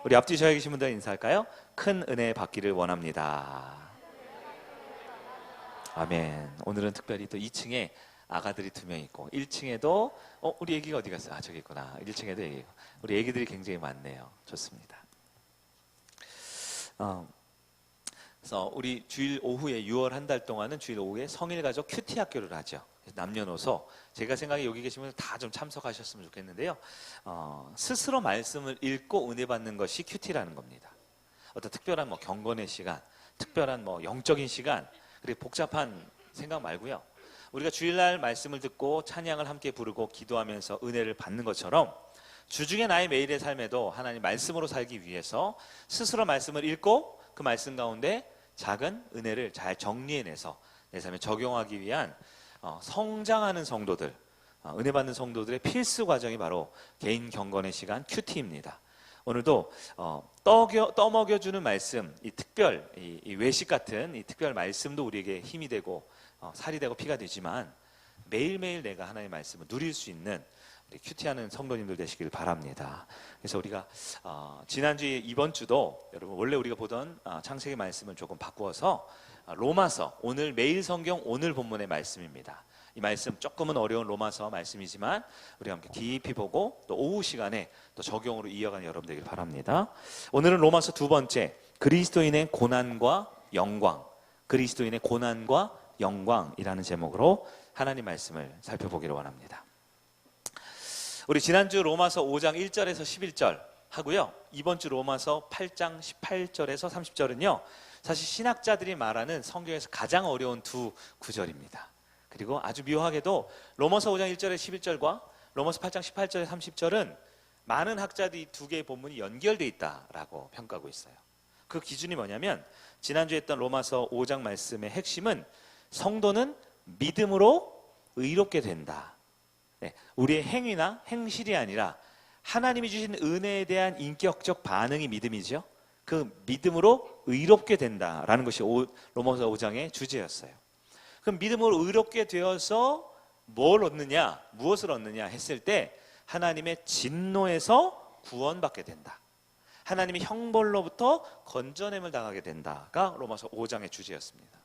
우리 앞뒤 저에 계신 분들 인사할까요? 큰 은혜 받기를 원합니다. 아멘. 오늘은 특별히 또 2층에 아가들이 2명 있고 1층에도 우리 애기가 어디 갔어요? 저기 있구나. 1층에도 애기. 우리 애기들이 굉장히 많네요. 좋습니다. 그래서 우리 주일 오후에 6월 한 달 동안은 주일 오후에 성일가족 큐티 학교를 하죠. 남녀노소. 제가 생각에 여기 계신 분들 다 좀 참석하셨으면 좋겠는데요. 스스로 말씀을 읽고 은혜 받는 것이 큐티라는 겁니다. 어떤 특별한 경건의 시간, 특별한 영적인 시간, 그리고 복잡한 생각 말고요. 우리가 주일날 말씀을 듣고 찬양을 함께 부르고 기도하면서 은혜를 받는 것처럼 주중에 나의 매일의 삶에도 하나님 말씀으로 살기 위해서 스스로 말씀을 읽고 그 말씀 가운데 작은 은혜를 잘 정리해내서 내 삶에 적용하기 위한 성장하는 성도들, 은혜 받는 성도들의 필수 과정이 바로 개인 경건의 시간 큐티입니다. 오늘도 떠먹여주는 말씀, 이 특별, 이 외식 같은 이 특별 말씀도 우리에게 힘이 되고 살이 되고 피가 되지만 매일매일 내가 하나님의 말씀을 누릴 수 있는 우리 큐티하는 성도님들 되시길 바랍니다. 그래서 우리가 지난주에 이번 주도 여러분 원래 우리가 보던 창세기 말씀을 조금 바꾸어서 로마서, 오늘 매일 성경 오늘 본문의 말씀입니다. 이 말씀 조금은 어려운 로마서 말씀이지만 우리가 함께 깊이 보고 또 오후 시간에 또 적용으로 이어가는 여러분 되길 바랍니다. 오늘은 로마서 2번째, 그리스도인의 고난과 영광, 그리스도인의 고난과 영광이라는 제목으로 하나님 말씀을 살펴보기를 원합니다. 우리 지난주 로마서 5장 1절에서 11절 하고요. 이번 주 로마서 8장 18절에서 30절은요. 사실 신학자들이 말하는 성경에서 가장 어려운 두 구절입니다. 그리고 아주 묘하게도 로마서 5장 1절에 11절과 로마서 8장 18절에 30절은 많은 학자들이 이 두 개의 본문이 연결되어 있다라고 평가하고 있어요. 그 기준이 뭐냐면 지난주에 했던 로마서 5장 말씀의 핵심은 성도는 믿음으로 의롭게 된다. 우리의 행위나 행실이 아니라 하나님이 주신 은혜에 대한 인격적 반응이 믿음이죠. 그 믿음으로 의롭게 된다라는 것이 로마서 5장의 주제였어요. 그럼 믿음으로 의롭게 되어서 뭘 얻느냐, 무엇을 얻느냐 했을 때 하나님의 진노에서 구원받게 된다. 하나님의 형벌로부터 건져냄을 당하게 된다가 로마서 5장의 주제였습니다.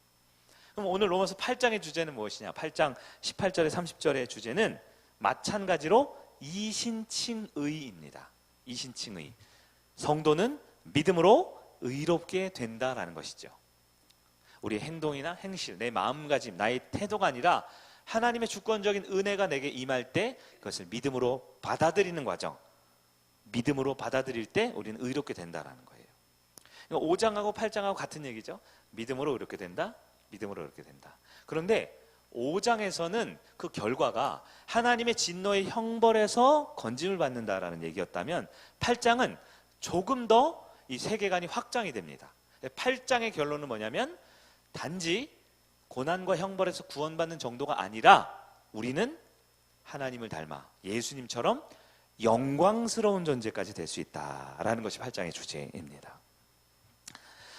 그럼 오늘 로마서 8장의 주제는 무엇이냐? 8장 18절에 30절의 주제는 마찬가지로 이신칭의입니다. 이신칭의. 성도는 믿음으로 의롭게 된다라는 것이죠. 우리의 행동이나 행실, 내 마음가짐, 나의 태도가 아니라 하나님의 주권적인 은혜가 내게 임할 때 그것을 믿음으로 받아들이는 과정, 믿음으로 받아들일 때 우리는 의롭게 된다라는 거예요. 5장하고 8장하고 같은 얘기죠. 믿음으로 의롭게 된다, 믿음으로 의롭게 된다. 그런데 5장에서는 그 결과가 하나님의 진노의 형벌에서 건짐을 받는다라는 얘기였다면 8장은 조금 더 이 세계관이 확장이 됩니다. 8장의 결론은 뭐냐면 단지 고난과 형벌에서 구원받는 정도가 아니라 우리는 하나님을 닮아 예수님처럼 영광스러운 존재까지 될 수 있다라는 것이 8장의 주제입니다.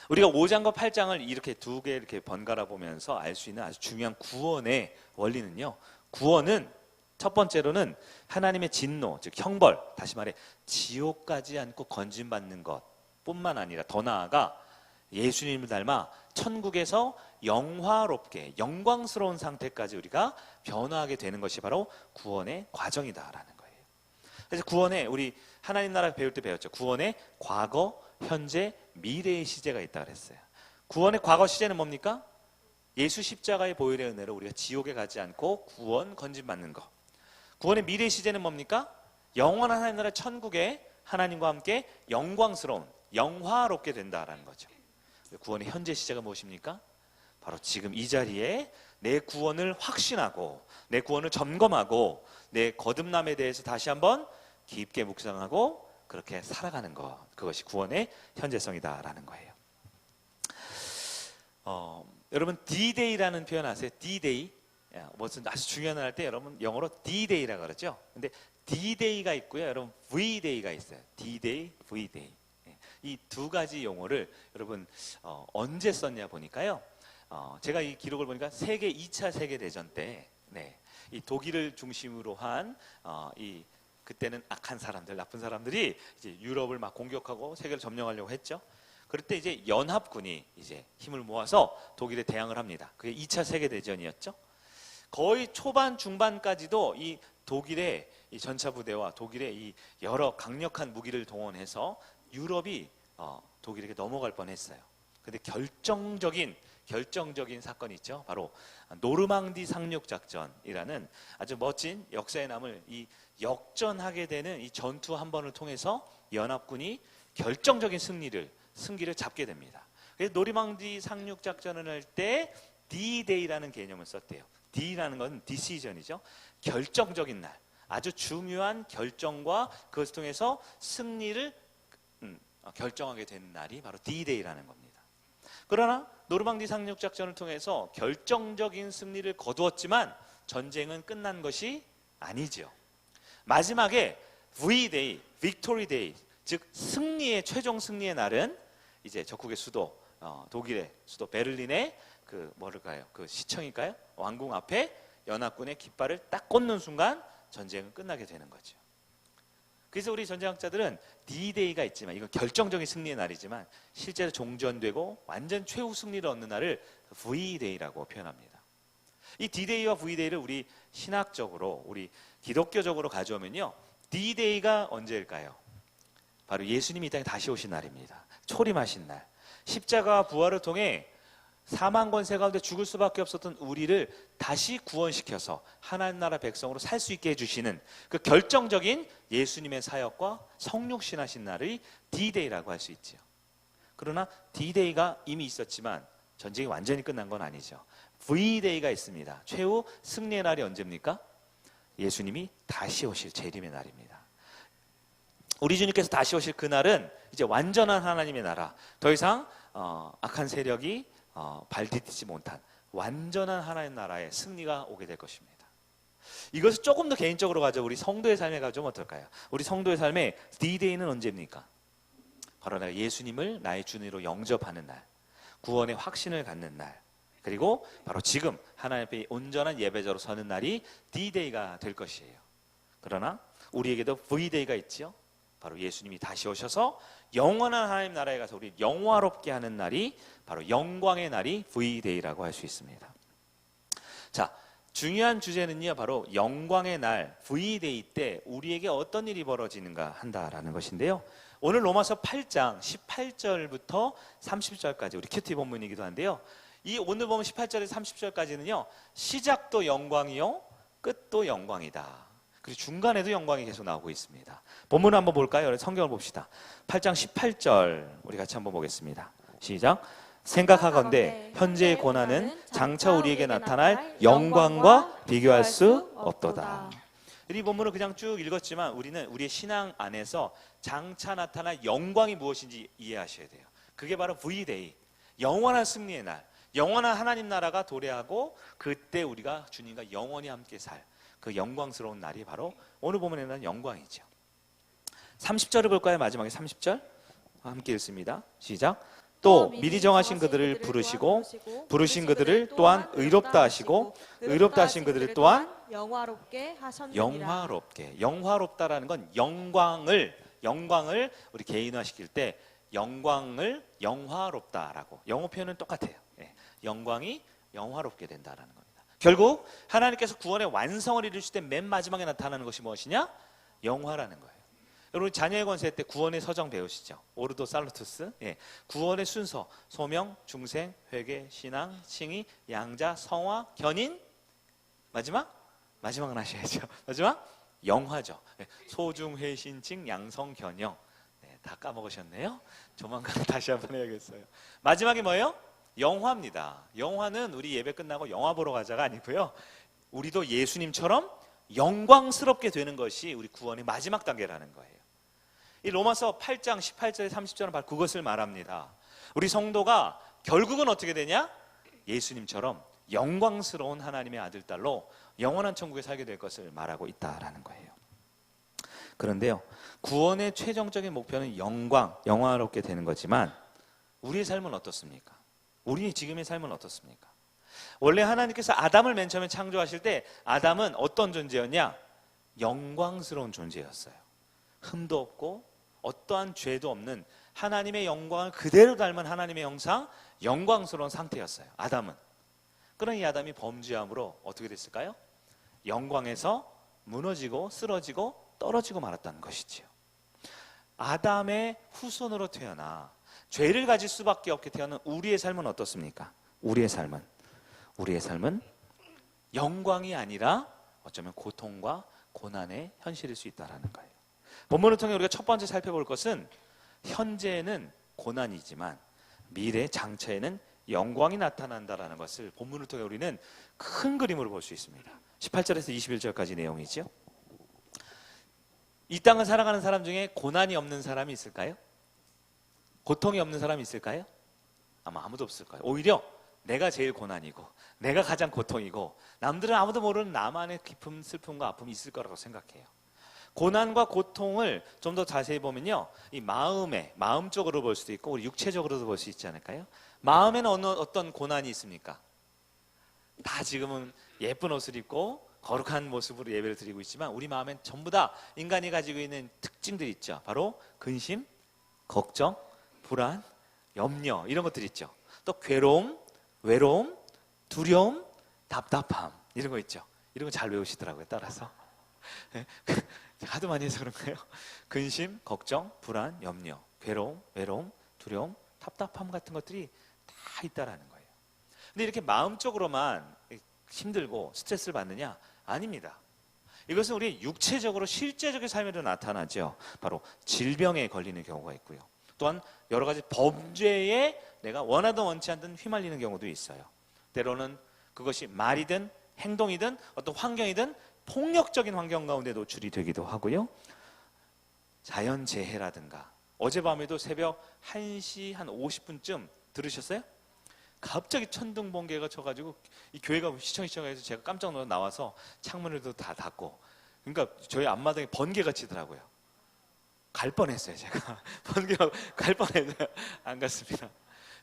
우리가 5장과 8장을 이렇게 두 개 이렇게 번갈아 보면서 알 수 있는 아주 중요한 구원의 원리는요. 구원은 첫 번째로는 하나님의 진노, 즉 형벌, 다시 말해 지옥까지 않고 건짐받는 것뿐만 아니라 더 나아가 예수님을 닮아 천국에서 영화롭게 영광스러운 상태까지 우리가 변화하게 되는 것이 바로 구원의 과정이다라는 거예요. 그래서 구원에 우리 하나님 나라 배울 때 배웠죠. 구원의 과거, 현재, 미래의 시제가 있다 그랬어요. 구원의 과거 시제는 뭡니까? 예수 십자가의 보혈의 은혜로 우리가 지옥에 가지 않고 구원 건짐받는 것. 구원의 미래 시제는 뭡니까? 영원한 하나님 나라 천국에 하나님과 함께 영광스러운 영화롭게 된다라는 거죠. 구원의 현재 시제가 무엇입니까? 바로 지금 이 자리에 내 구원을 확신하고 내 구원을 점검하고 내 거듭남에 대해서 다시 한번 깊게 묵상하고 그렇게 살아가는 것, 그것이 구원의 현재성이다라는 거예요. 여러분 D-Day라는 표현 아세요? D-Day. 무슨 아주 중요한 날 할 때 여러분 영어로 D-Day라고 그러죠. 근데 D-Day가 있고요. 여러분 V-Day가 있어요. D-Day, V-Day. 이 두 가지 용어를 여러분 언제 썼냐 보니까요. 제가 이 기록을 보니까 2차 세계대전 때 이 독일을 중심으로 한 이 그때는 악한 사람들, 나쁜 사람들이 이제 유럽을 막 공격하고 세계를 점령하려고 했죠. 그럴 때 이제 연합군이 이제 힘을 모아서 독일에 대항을 합니다. 그게 2차 세계대전이었죠. 거의 초반 중반까지도 이 독일의 이 전차 부대와 독일의 이 여러 강력한 무기를 동원해서 유럽이 독일에게 넘어갈 뻔했어요. 근데 결정적인 사건이 있죠. 바로 노르망디 상륙 작전이라는 아주 멋진 역사에 남을 이 역전하게 되는 이 전투 한 번을 통해서 연합군이 결정적인 승기를 잡게 됩니다. 그래서 노르망디 상륙 작전을 할 때 D-Day라는 개념을 썼대요. D라는 건 디시전이죠. 결정적인 날, 아주 중요한 결정과 그것을 통해서 승리를 결정하게 되는 날이 바로 D-Day라는 겁니다. 그러나 노르망디 상륙 작전을 통해서 결정적인 승리를 거두었지만 전쟁은 끝난 것이 아니죠. 마지막에 V-Day, Victory Day, 즉 최종 승리의 날은 이제 적국의 수도 독일의 수도 베를린의 그 시청일까요? 왕궁 앞에 연합군의 깃발을 딱 꽂는 순간 전쟁은 끝나게 되는 거죠. 그래서 우리 전쟁학자들은 D-Day가 있지만 이건 결정적인 승리의 날이지만 실제로 종전되고 완전 최후 승리를 얻는 날을 V-Day라고 표현합니다. 이 D-Day와 V-Day를 우리 신학적으로 우리 기독교적으로 가져오면요, D-Day가 언제일까요? 바로 예수님이 이 땅에 다시 오신 날입니다. 초림하신 날, 십자가와 부활을 통해 사망 권세 가운데 죽을 수밖에 없었던 우리를 다시 구원시켜서 하나님 나라 백성으로 살 수 있게 해주시는 그 결정적인 예수님의 사역과 성육신하신 날이 D-Day라고 할 수 있죠. 그러나 D-Day가 이미 있었지만 전쟁이 완전히 끝난 건 아니죠. V-Day가 있습니다. 최후 승리의 날이 언제입니까? 예수님이 다시 오실 재림의 날입니다. 우리 주님께서 다시 오실 그날은 이제 완전한 하나님의 나라, 더 이상 악한 세력이 발 디디지 못한 완전한 하나님 나라의 승리가 오게 될 것입니다. 이것을 조금 더 개인적으로 가져 우리 성도의 삶에 가져오면 어떨까요? 우리 성도의 삶에 D-Day는 언제입니까? 바로 내가 예수님을 나의 주님으로 영접하는 날, 구원의 확신을 갖는 날, 그리고 바로 지금 하나님 앞에 온전한 예배자로 서는 날이 D-Day가 될 것이에요. 그러나 우리에게도 V-Day가 있죠. 바로 예수님이 다시 오셔서 영원한 하나님 나라에 가서 우리 영화롭게 하는 날이 바로 영광의 날이 V-Day라고 할 수 있습니다. 자, 중요한 주제는요, 바로 영광의 날 V-Day 때 우리에게 어떤 일이 벌어지는가 한다라는 것인데요. 오늘 로마서 8장 18절부터 30절까지 우리 큐티 본문이기도 한데요. 이 오늘 보면 18절에서 30절까지는요, 시작도 영광이요, 끝도 영광이다. 그리고 중간에도 영광이 계속 나오고 있습니다. 본문을 한번 볼까요? 성경을 봅시다. 8장 18절 우리 같이 한번 보겠습니다. 시작. 생각하건대 현재의 고난은 장차 우리에게 나타날 영광과 비교할 수 없도다. 이 본문을 그냥 쭉 읽었지만 우리는 우리의 신앙 안에서 장차 나타날 영광이 무엇인지 이해하셔야 돼요. 그게 바로 V-Day, 영원한 승리의 날, 영원한 하나님 나라가 도래하고 그때 우리가 주님과 영원히 함께 살 그 영광스러운 날이 바로 오늘 본문에 나타난 영광이죠. 30절을 볼까요? 마지막에 30절 함께 읽습니다. 시작. 또 미리 정하신 그들을 부르시고 부르신 그들을 또한 의롭다 하시고 의롭다 하신 그들을 또한 영화롭게 하셨느니라. 영화롭다라는 건 영광을 우리 개인화시킬 때 영광을 영화롭다라고, 영어 표현은 똑같아요. 영광이 영화롭게 된다라는 겁니다. 결국 하나님께서 구원의 완성을 이루실 때 맨 마지막에 나타나는 것이 무엇이냐? 영화라는 거예요. 여러분 자녀의 권세 때 구원의 서정 배우시죠? 오르도 살루투스. 구원의 순서, 소명, 중생, 회개, 신앙, 칭의, 양자, 성화, 견인. 마지막은 하셔야죠. 마지막 영화죠. 소중, 회신, 칭, 양성, 견영. 다 까먹으셨네요. 조만간 다시 한번 해야겠어요. 마지막이 뭐예요? 영화입니다. 영화는 우리 예배 끝나고 영화 보러 가자가 아니고요, 우리도 예수님처럼 영광스럽게 되는 것이 우리 구원의 마지막 단계라는 거예요. 이 로마서 8장 18절에 30절은 바로 그것을 말합니다. 우리 성도가 결국은 어떻게 되냐? 예수님처럼 영광스러운 하나님의 아들, 딸로 영원한 천국에 살게 될 것을 말하고 있다라는 거예요. 그런데요, 구원의 최종적인 목표는 영화롭게 되는 거지만 우리의 삶은 어떻습니까? 우리 지금의 삶은 어떻습니까? 원래 하나님께서 아담을 맨 처음에 창조하실 때 아담은 어떤 존재였냐? 영광스러운 존재였어요. 흠도 없고 어떠한 죄도 없는 하나님의 영광을 그대로 닮은 하나님의 형상, 영광스러운 상태였어요. 아담은. 그러니 아담이 범죄함으로 어떻게 됐을까요? 영광에서 무너지고 쓰러지고 떨어지고 말았다는 것이지요. 아담의 후손으로 태어나 죄를 가질 수밖에 없게 태어난 우리의 삶은 어떻습니까? 우리의 삶은 영광이 아니라 어쩌면 고통과 고난의 현실일 수 있다는 거예요. 본문을 통해 우리가 첫 번째 살펴볼 것은 현재는 고난이지만 미래 장차에는 영광이 나타난다는 것을 본문을 통해 우리는 큰 그림으로 볼 수 있습니다. 18절에서 21절까지 내용이죠. 이 땅을 살아가는 사람 중에 고난이 없는 사람이 있을까요? 고통이 없는 사람이 있을까요? 아마 아무도 없을 거예요. 오히려 내가 제일 고난이고 내가 가장 고통이고 남들은 아무도 모르는 나만의 깊은 슬픔과 아픔이 있을 거라고 생각해요. 고난과 고통을 좀 더 자세히 보면요, 이 마음적으로 볼 수도 있고 우리 육체적으로도 볼 수 있지 않을까요? 마음에는 어떤 고난이 있습니까? 다 지금은 예쁜 옷을 입고 거룩한 모습으로 예배를 드리고 있지만 우리 마음엔 전부 다 인간이 가지고 있는 특징들이 있죠. 바로 근심, 걱정, 불안, 염려 이런 것들이 있죠. 또 괴로움, 외로움, 두려움, 답답함 이런 거 있죠. 이런 거 잘 외우시더라고요. 따라서 하도 많이 해서 그런가요? 근심, 걱정, 불안, 염려, 괴로움, 외로움, 두려움, 답답함 같은 것들이 다 있다라는 거예요. 근데 이렇게 마음적으로만 힘들고 스트레스를 받느냐? 아닙니다. 이것은 우리 육체적으로 실제적인 삶에도 나타나죠. 바로 질병에 걸리는 경우가 있고요. 또한 여러 가지 범죄에 내가 원하든 원치 않든 휘말리는 경우도 있어요. 때로는 그것이 말이든 행동이든 어떤 환경이든 폭력적인 환경 가운데 노출이 되기도 하고요. 자연재해라든가 어젯밤에도 새벽 1시 한 50분쯤 들으셨어요? 갑자기 천둥번개가 쳐가지고 이 교회가 시청시청해서 제가 깜짝 놀라 나와서 창문을 다 닫고, 그러니까 저희 앞마당에 번개가 치더라고요. 갈 뻔했어요. 제가 번개가 갈 뻔했어요. 안 갔습니다.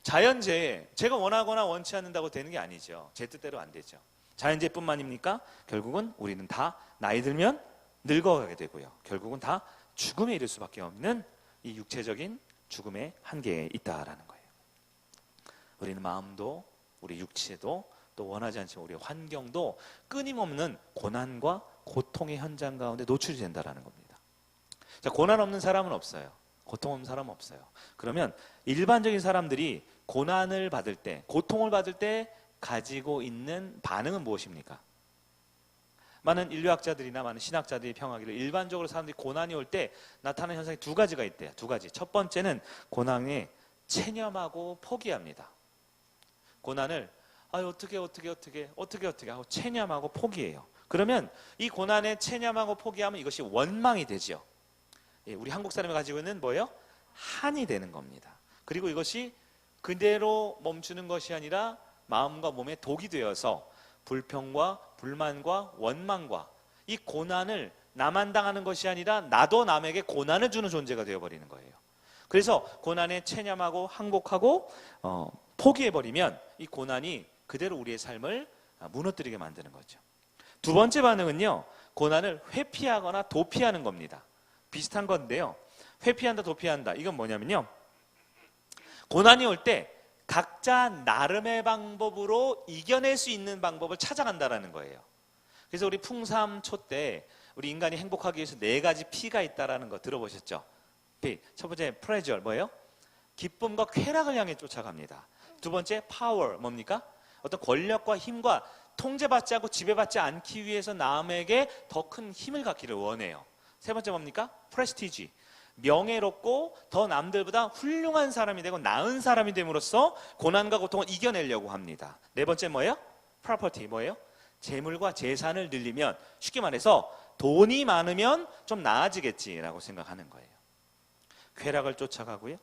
자연재해, 제가 원하거나 원치 않는다고 되는 게 아니죠. 제 뜻대로 안 되죠. 자연재해뿐만입니까? 결국은 우리는 다 나이 들면 늙어가게 되고요. 결국은 다 죽음에 이를 수밖에 없는 이 육체적인 죽음의 한계에 있다라는 거예요. 우리는 마음도 우리 육체도 또 원하지 않지만 우리의 환경도 끊임없는 고난과 고통의 현장 가운데 노출이 된다는 겁니다. 자, 고난 없는 사람은 없어요. 고통 없는 사람은 없어요. 그러면 일반적인 사람들이 고난을 받을 때, 고통을 받을 때 가지고 있는 반응은 무엇입니까? 많은 인류학자들이나 많은 신학자들이 평하기를 일반적으로 사람들이 고난이 올 때 나타나는 현상이 두 가지가 있대요. 두 가지. 첫 번째는 고난에 체념하고 포기합니다. 고난을 어떻게 하고 체념하고 포기해요. 그러면 이 고난에 체념하고 포기하면 이것이 원망이 되죠. 우리 한국 사람이 가지고 있는 뭐예요? 한이 되는 겁니다. 그리고 이것이 그대로 멈추는 것이 아니라 마음과 몸에 독이 되어서 불평과 불만과 원망과 이 고난을 나만 당하는 것이 아니라 나도 남에게 고난을 주는 존재가 되어버리는 거예요. 그래서 고난에 체념하고 항복하고 포기해버리면 이 고난이 그대로 우리의 삶을 무너뜨리게 만드는 거죠. 두 번째 반응은요, 고난을 회피하거나 도피하는 겁니다. 비슷한 건데요, 회피한다 도피한다, 이건 뭐냐면요, 고난이 올 때 각자 나름의 방법으로 이겨낼 수 있는 방법을 찾아간다는 거예요. 그래서 우리 풍삼초 때 우리 인간이 행복하기 위해서 4가지 P가 있다는 거 들어보셨죠? P, 첫 번째 pleasure, 뭐예요? 기쁨과 쾌락을 향해 쫓아갑니다. 두 번째 power, 뭡니까? 어떤 권력과 힘과 통제받지 않고 지배받지 않기 위해서 남에게 더 큰 힘을 갖기를 원해요. 세 번째 뭡니까? prestige, 명예롭고 더 남들보다 훌륭한 사람이 되고 나은 사람이 됨으로써 고난과 고통을 이겨내려고 합니다. 네 번째 뭐예요? property, 뭐예요? 재물과 재산을 늘리면, 쉽게 말해서 돈이 많으면 좀 나아지겠지라고 생각하는 거예요. 쾌락을 쫓아가고요,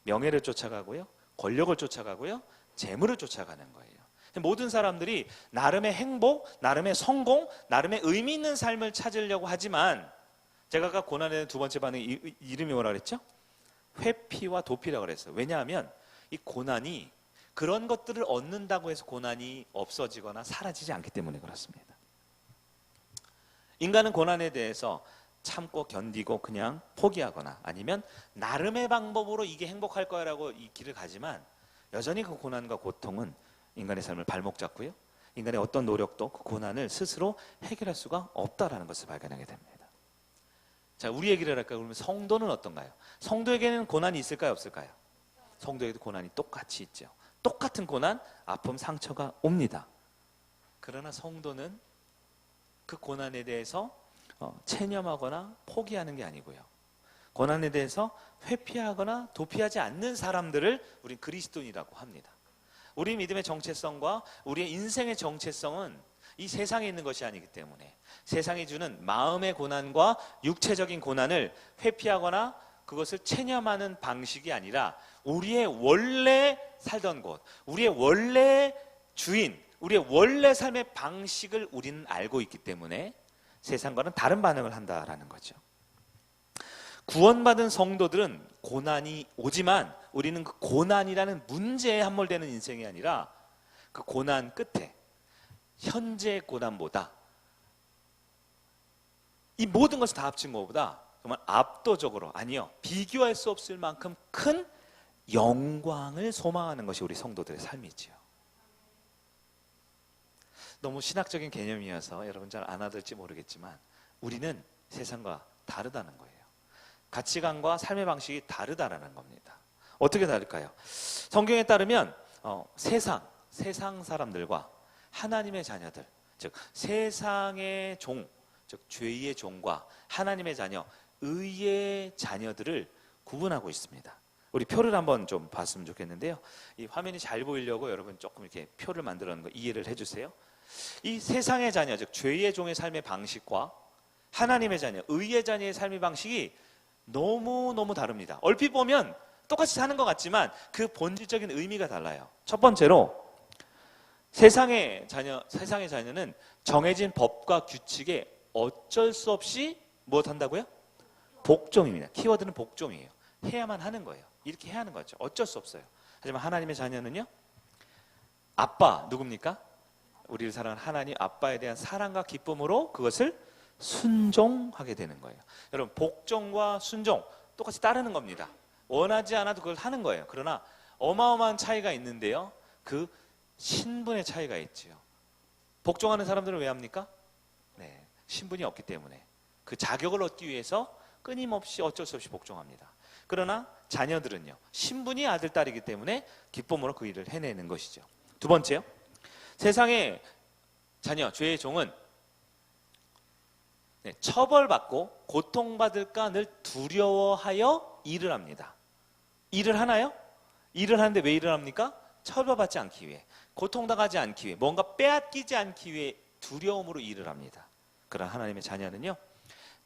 명예를 쫓아가고요, 권력을 쫓아가고요, 재물을 쫓아가는 거예요. 모든 사람들이 나름의 행복, 나름의 성공, 나름의 의미 있는 삶을 찾으려고 하지만, 제가 아까 고난에 대한 두 번째 반응 이름이 뭐라 그랬죠? 회피와 도피라고 그랬어요. 왜냐하면 이 고난이 그런 것들을 얻는다고 해서 고난이 없어지거나 사라지지 않기 때문에 그렇습니다. 인간은 고난에 대해서 참고 견디고 그냥 포기하거나 아니면 나름의 방법으로 이게 행복할 거라고 이 길을 가지만 여전히 그 고난과 고통은 인간의 삶을 발목 잡고요. 인간의 어떤 노력도 그 고난을 스스로 해결할 수가 없다라는 것을 발견하게 됩니다. 자, 우리 얘기를 할까요? 그러면 성도는 어떤가요? 성도에게는 고난이 있을까요? 없을까요? 성도에게도 고난이 똑같이 있죠. 똑같은 고난, 아픔, 상처가 옵니다. 그러나 성도는 그 고난에 대해서 체념하거나 포기하는 게 아니고요. 고난에 대해서 회피하거나 도피하지 않는 사람들을 우린 그리스도인이라고 합니다. 우리 믿음의 정체성과 우리의 인생의 정체성은 이 세상에 있는 것이 아니기 때문에 세상이 주는 마음의 고난과 육체적인 고난을 회피하거나 그것을 체념하는 방식이 아니라 우리의 원래 살던 곳, 우리의 원래 주인, 우리의 원래 삶의 방식을 우리는 알고 있기 때문에 세상과는 다른 반응을 한다라는 거죠. 구원받은 성도들은 고난이 오지만 우리는 그 고난이라는 문제에 함몰되는 인생이 아니라 그 고난 끝에 현재의 고난보다 이 모든 것을 다 합친 것보다 정말 압도적으로 아니요 비교할 수 없을 만큼 큰 영광을 소망하는 것이 우리 성도들의 삶이지요. 너무 신학적인 개념이어서 여러분 잘 안 와들지 모르겠지만 우리는 세상과 다르다는 거예요. 가치관과 삶의 방식이 다르다라는 겁니다. 어떻게 다를까요? 성경에 따르면 세상 사람들과 하나님의 자녀들, 즉 세상의 종, 즉 죄의 종과 하나님의 자녀, 의의 자녀들을 구분하고 있습니다. 우리 표를 한번 좀 봤으면 좋겠는데요. 이 화면이 잘 보이려고 여러분 조금 이렇게 표를 만들어 놓은 거 이해를 해주세요. 이 세상의 자녀, 즉 죄의 종의 삶의 방식과 하나님의 자녀, 의의 자녀의 삶의 방식이 너무너무 다릅니다. 얼핏 보면 똑같이 사는 것 같지만 그 본질적인 의미가 달라요. 첫 번째로 세상의 자녀는 정해진 법과 규칙에 어쩔 수 없이 무엇 한다고요? 복종입니다. 키워드는 복종이에요. 해야만 하는 거예요. 이렇게 해야 하는 거죠. 어쩔 수 없어요. 하지만 하나님의 자녀는요, 아빠 누굽니까? 우리를 사랑하는 하나님 아빠에 대한 사랑과 기쁨으로 그것을 순종하게 되는 거예요. 여러분, 복종과 순종 똑같이 따르는 겁니다. 원하지 않아도 그걸 하는 거예요. 그러나 어마어마한 차이가 있는데요, 그 신분의 차이가 있지요. 복종하는 사람들은 왜 합니까? 네, 신분이 없기 때문에 그 자격을 얻기 위해서 끊임없이 어쩔 수 없이 복종합니다. 그러나 자녀들은요, 신분이 아들, 딸이기 때문에 기쁨으로 그 일을 해내는 것이죠. 두 번째요, 세상의 자녀, 죄의 종은 처벌받고 고통받을까 늘 두려워하여 일을 합니다. 일을 하나요? 일을 하는데 왜 일을 합니까? 처벌받지 않기 위해, 고통당하지 않기 위해, 뭔가 빼앗기지 않기 위해 두려움으로 일을 합니다. 그러나 하나님의 자녀는요,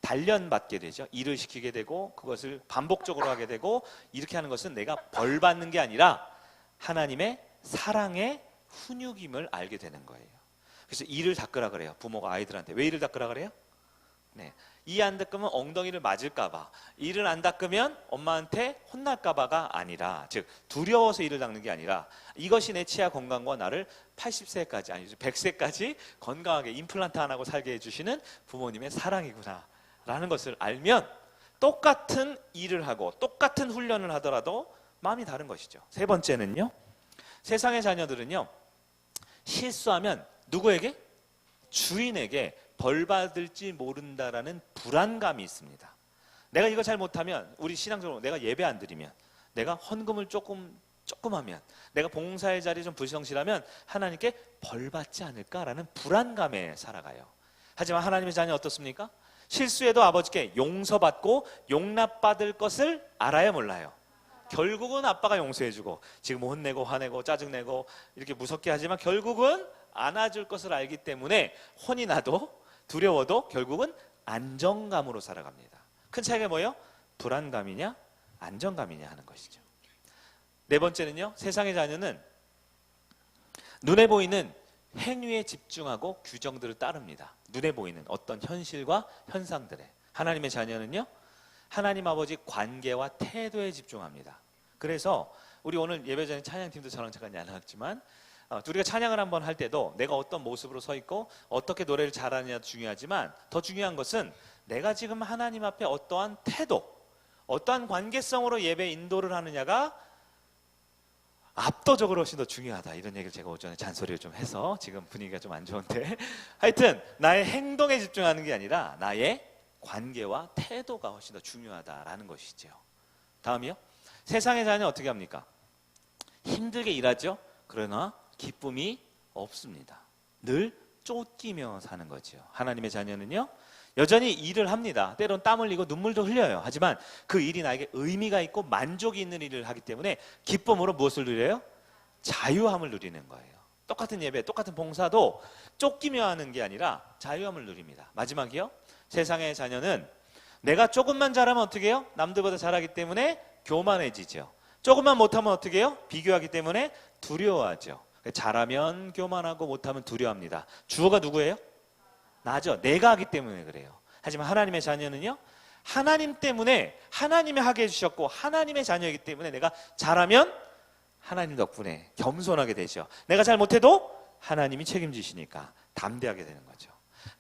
단련받게 되죠. 일을 시키게 되고 그것을 반복적으로 하게 되고, 이렇게 하는 것은 내가 벌 받는 게 아니라 하나님의 사랑의 훈육임을 알게 되는 거예요. 그래서 일을 닦으라 그래요. 부모가 아이들한테. 왜 일을 닦으라 그래요? 네, 이 안 닦으면 엉덩이를 맞을까봐, 일을 안 닦으면 엄마한테 혼날까봐가 아니라, 즉 두려워서 일을 닦는 게 아니라 이것이 내 치아 건강과 나를 80세까지 아니 100세까지 건강하게 임플란트 안 하고 살게 해주시는 부모님의 사랑이구나 라는 것을 알면 똑같은 일을 하고 똑같은 훈련을 하더라도 마음이 다른 것이죠. 세 번째는요, 세상의 자녀들은요, 실수하면 누구에게? 주인에게 벌 받을지 모른다라는 불안감이 있습니다. 내가 이거 잘 못하면, 우리 신앙적으로 내가 예배 안 드리면, 내가 헌금을 조금 하면, 내가 봉사의 자리 좀 불성실하면 하나님께 벌 받지 않을까라는 불안감에 살아가요. 하지만 하나님의 자녀 어떻습니까? 실수해도 아버지께 용서받고 용납받을 것을 알아요, 몰라요? 결국은 아빠가 용서해주고, 지금 혼내고 화내고 짜증내고 이렇게 무섭게 하지만 결국은 안아줄 것을 알기 때문에 혼이 나도 두려워도 결국은 안정감으로 살아갑니다. 큰 차이가 뭐예요? 불안감이냐 안정감이냐 하는 것이죠. 네 번째는요, 세상의 자녀는 눈에 보이는 행위에 집중하고 규정들을 따릅니다. 눈에 보이는 어떤 현실과 현상들에. 하나님의 자녀는요, 하나님 아버지 관계와 태도에 집중합니다. 그래서 우리 오늘 예배 전에 찬양팀도 저랑 잠깐 나눴지만 우리가 찬양을 한번 할 때도 내가 어떤 모습으로 서 있고 어떻게 노래를 잘하느냐도 중요하지만 더 중요한 것은 내가 지금 하나님 앞에 어떠한 태도, 어떠한 관계성으로 예배 인도를 하느냐가 압도적으로 훨씬 더 중요하다. 이런 얘기를 제가 오전에 잔소리를 좀 해서 지금 분위기가 좀 안 좋은데 하여튼 나의 행동에 집중하는 게 아니라 나의 관계와 태도가 훨씬 더 중요하다라는 것이죠. 다음이요. 세상의 자녀는 어떻게 합니까? 힘들게 일하죠. 그러나 기쁨이 없습니다. 늘 쫓기며 사는 거죠. 하나님의 자녀는요, 여전히 일을 합니다. 때론 땀 흘리고 눈물도 흘려요. 하지만 그 일이 나에게 의미가 있고 만족이 있는 일을 하기 때문에 기쁨으로 무엇을 누려요? 자유함을 누리는 거예요. 똑같은 예배, 똑같은 봉사도 쫓기며 하는 게 아니라 자유함을 누립니다. 마지막이요. 세상의 자녀는 내가 조금만 잘하면 어떻게 해요? 남들보다 잘하기 때문에 교만해지죠. 조금만 못하면 어떻게 해요? 비교하기 때문에 두려워하죠. 잘하면 교만하고 못하면 두려워합니다. 주어가 누구예요? 나죠. 내가 하기 때문에 그래요. 하지만 하나님의 자녀는요, 하나님 때문에 하나님이 하게 해주셨고 하나님의 자녀이기 때문에 내가 잘하면 하나님 덕분에 겸손하게 되죠. 내가 잘 못해도 하나님이 책임지시니까 담대하게 되는 거죠.